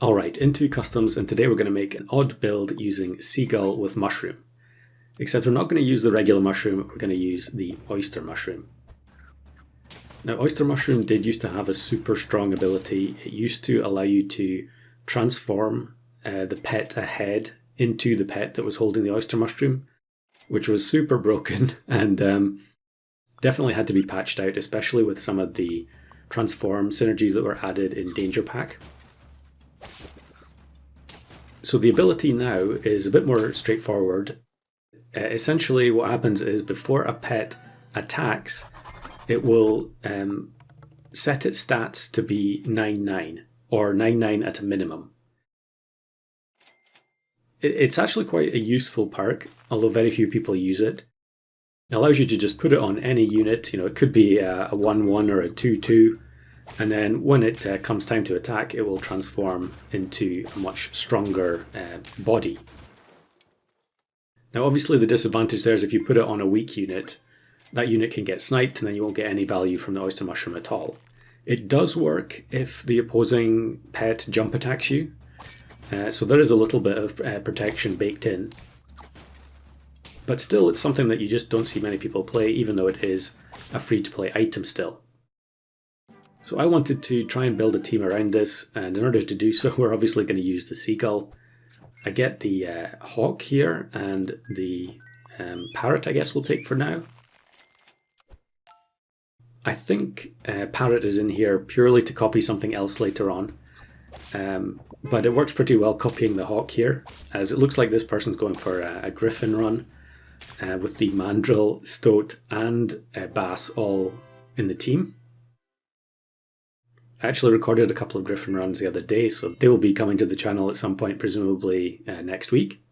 Alright, into customs, and today we're going to make an odd build using Seagull with mushroom. Except we're not going to use the regular mushroom, we're going to use the oyster mushroom. Now, oyster mushroom did used to have a super strong ability. It used to allow you to transform the pet ahead into the pet that was holding the oyster mushroom, which was super broken and definitely had to be patched out, especially with some of the transform synergies that were added in Danger Pack. So the ability now is a bit more straightforward. Essentially what happens is before a pet attacks, it will set its stats to be 9-9 or 9-9 at a minimum. It's actually quite a useful perk, although very few people use it. It allows you to just put it on any unit. You know, it could be a 1-1 or a 2-2. And then when it comes time to attack, it will transform into a much stronger body. Now obviously the disadvantage there is if you put it on a weak unit, that unit can get sniped and then you won't get any value from the oyster mushroom at all. It does work if the opposing pet jump attacks you, so there is a little bit of protection baked in. But still, it's something that you just don't see many people play, even though it is a free-to-play item still. So I wanted to try and build a team around this, and in order to do so, we're obviously going to use the Seagull. I get the hawk here, and the parrot I guess we'll take for now. I think parrot is in here purely to copy something else later on, but it works pretty well copying the hawk here, as it looks like this person's going for a griffin run with the mandrill, stoat and bass all in the team. I actually recorded a couple of griffin runs the other day, so they will be coming to the channel at some point, presumably next week.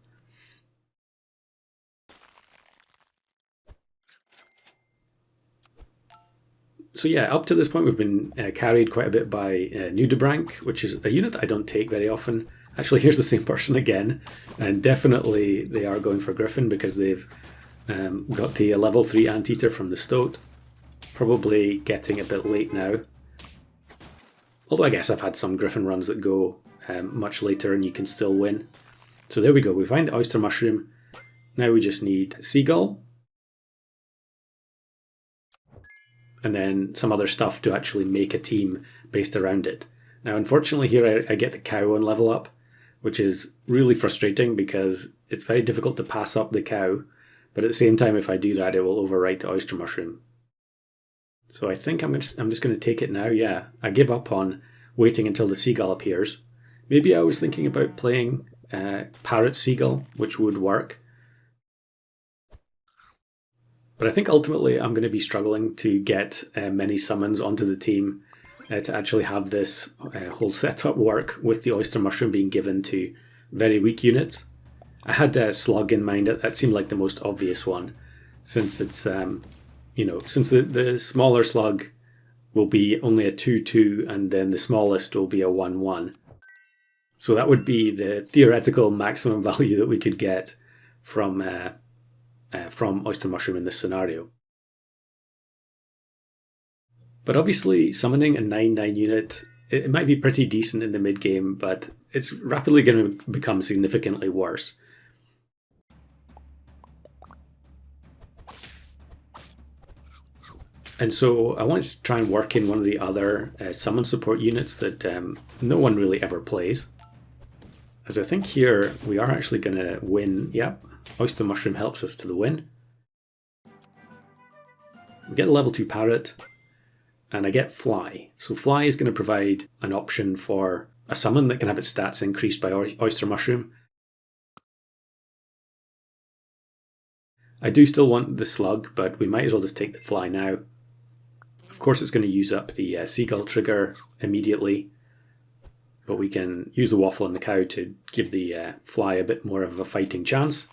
So yeah, up to this point we've been carried quite a bit by Nudibranch, which is a unit I don't take very often. Actually, here's the same person again, and definitely they are going for Griffin because they've got the level 3 Anteater from the Stoat. Probably getting a bit late now. Although I guess I've had some Griffin runs that go much later and you can still win. So there we go, we find the oyster mushroom. Now we just need Seagull. And then some other stuff to actually make a team based around it. Now unfortunately here I get the cow on level up, which is really frustrating because it's very difficult to pass up the cow, but at the same time if I do that it will overwrite the oyster mushroom. So I think I'm just going to take it now. Yeah, I give up on waiting until the Seagull appears. Maybe I was thinking about playing Parrot Seagull, which would work. But I think ultimately I'm going to be struggling to get many summons onto the team to actually have this whole setup work with the oyster mushroom being given to very weak units. I had Slug in mind. That seemed like the most obvious one, since it's since the smaller slug will be only a 2-2 and then the smallest will be a 1-1. So that would be the theoretical maximum value that we could get from oyster mushroom in this scenario. But obviously summoning a 9-9 unit, it might be pretty decent in the mid game, but it's rapidly going to become significantly worse. And so I wanted to try and work in one of the other summon support units that no one really ever plays. As I think here we are actually going to win. Yep, oyster mushroom helps us to the win. We get a level 2 parrot and I get fly. So fly is going to provide an option for a summon that can have its stats increased by oyster mushroom. I do still want the slug, but we might as well just take the fly now. Of course it's going to use up the Seagull trigger immediately, but we can use the waffle and the cow to give the fly a bit more of a fighting chance.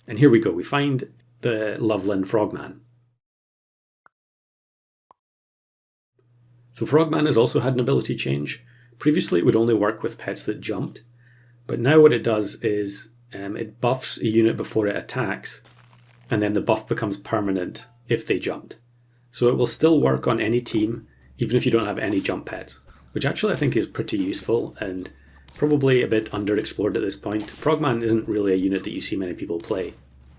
And here we go, we find the Loveland Frogman. So Frogman has also had an ability change. Previously it would only work with pets that jumped, but now what it does is it buffs a unit before it attacks, and then the buff becomes permanent if they jumped. So it will still work on any team, even if you don't have any jump pets, which actually I think is pretty useful and Probably a bit underexplored at this point. Frogman isn't really a unit that you see many people play.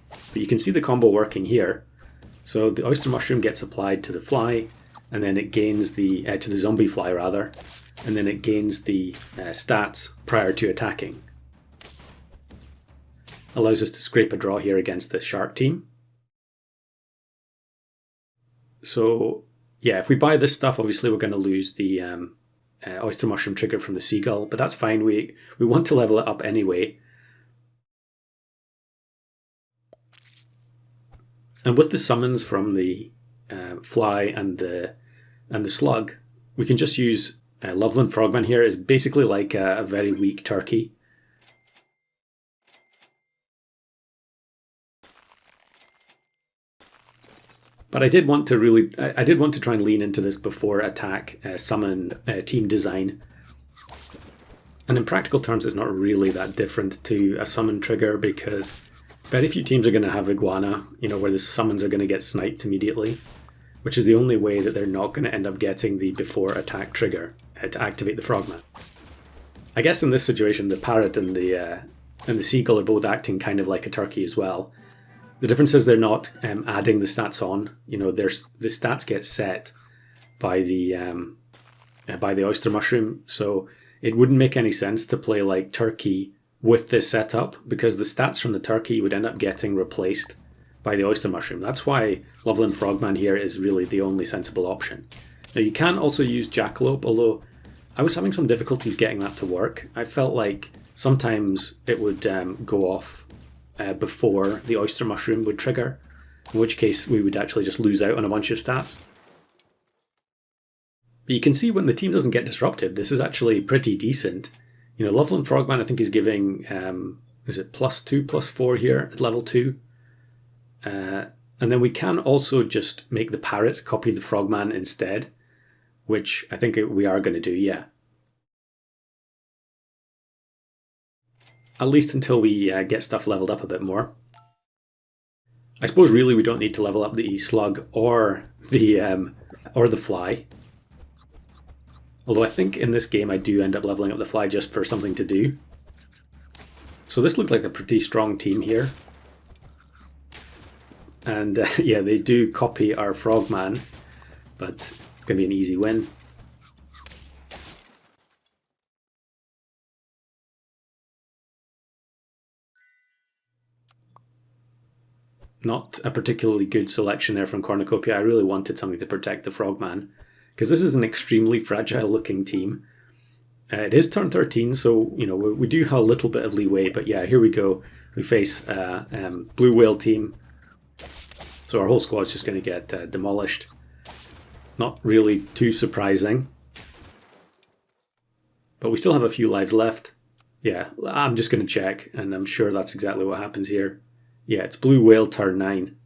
But you can see the combo working here. So the Oyster Mushroom gets applied to the fly, and then it gains the, to the zombie fly rather, and then it gains the stats prior to attacking. Allows us to scrape a draw here against the shark team. So yeah, if we buy this stuff, obviously we're going to lose the Oyster Mushroom trigger from the Seagull, but that's fine. We want to level it up anyway. And with the summons from the fly and the slug, we can just use Loveland Frogman here. Is basically like a very weak turkey. But I did want to try and lean into this before attack summon team design. And in practical terms, it's not really that different to a summon trigger because very few teams are going to have Iguana, where the summons are going to get sniped immediately, which is the only way that they're not going to end up getting the before attack trigger to activate the Frogman. I guess in this situation, the Parrot and the Seagull are both acting kind of like a turkey as well. The difference is they're not adding the stats on. The stats get set by the Oyster Mushroom, so it wouldn't make any sense to play like turkey with this setup because the stats from the turkey would end up getting replaced by the Oyster Mushroom. That's why Loveland Frogman here is really the only sensible option. Now you can also use Jackalope, although I was having some difficulties getting that to work. I felt like sometimes it would go off before the Oyster Mushroom would trigger, in which case we would actually just lose out on a bunch of stats. But you can see when the team doesn't get disrupted, this is actually pretty decent. Loveland Frogman I think is giving, is it +2, +4 here at level 2? And then we can also just make the Parrot copy the Frogman instead, which I think we are going to do, yeah. At least until we get stuff leveled up a bit more. I suppose really we don't need to level up the slug or the fly. Although I think in this game I do end up leveling up the fly just for something to do. So this looked like a pretty strong team here. And yeah, they do copy our Frogman, but it's going to be an easy win. Not a particularly good selection there from Cornucopia. I really wanted something to protect the Frogman, because this is an extremely fragile looking team. It is turn 13, so we do have a little bit of leeway, but yeah, here we go. We face a Blue Whale team, so our whole squad's just going to get demolished. Not really too surprising. But we still have a few lives left. Yeah, I'm just going to check, and I'm sure that's exactly what happens here. Yeah, it's Blue Whale turn 9.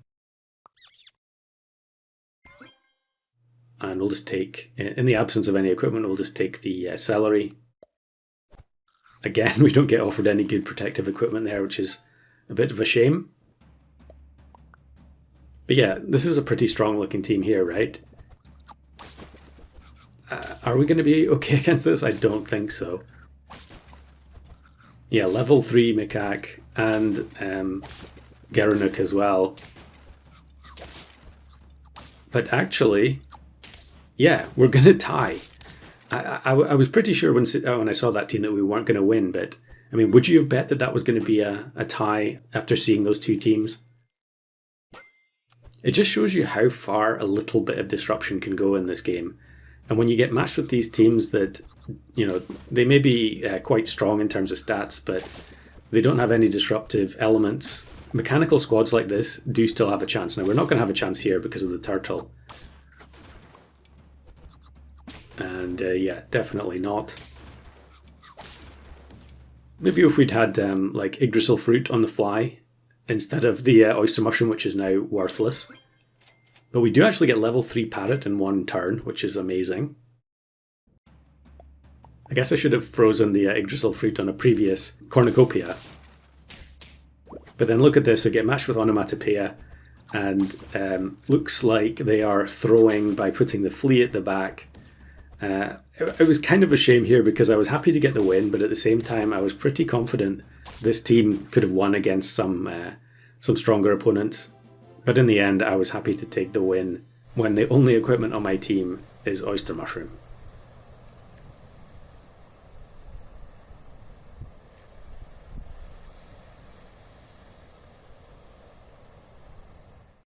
And we'll just take, in the absence of any equipment, we'll just take the celery. Again, we don't get offered any good protective equipment there, which is a bit of a shame. But yeah, this is a pretty strong looking team here, right? Are we going to be okay against this? I don't think so. Yeah, level 3 Macaque and Geronuk as well. But actually, yeah, we're going to tie. I was pretty sure when I saw that team that we weren't going to win, but I mean, would you have bet that that was going to be a tie after seeing those two teams? It just shows you how far a little bit of disruption can go in this game. And when you get matched with these teams that, they may be quite strong in terms of stats, but they don't have any disruptive elements. Mechanical squads like this do still have a chance. Now, we're not going to have a chance here because of the turtle. And yeah, definitely not. Maybe if we'd had like Yggdrasil fruit on the fly instead of the Oyster Mushroom, which is now worthless. But we do actually get level 3 Parrot in one turn, which is amazing. I guess I should have frozen the Yggdrasil fruit on a previous Cornucopia. But then look at this, we get matched with Onomatopoeia, and looks like they are throwing by putting the flea at the back. It was kind of a shame here because I was happy to get the win, but at the same time I was pretty confident this team could have won against some stronger opponents. But in the end I was happy to take the win when the only equipment on my team is Oyster Mushroom.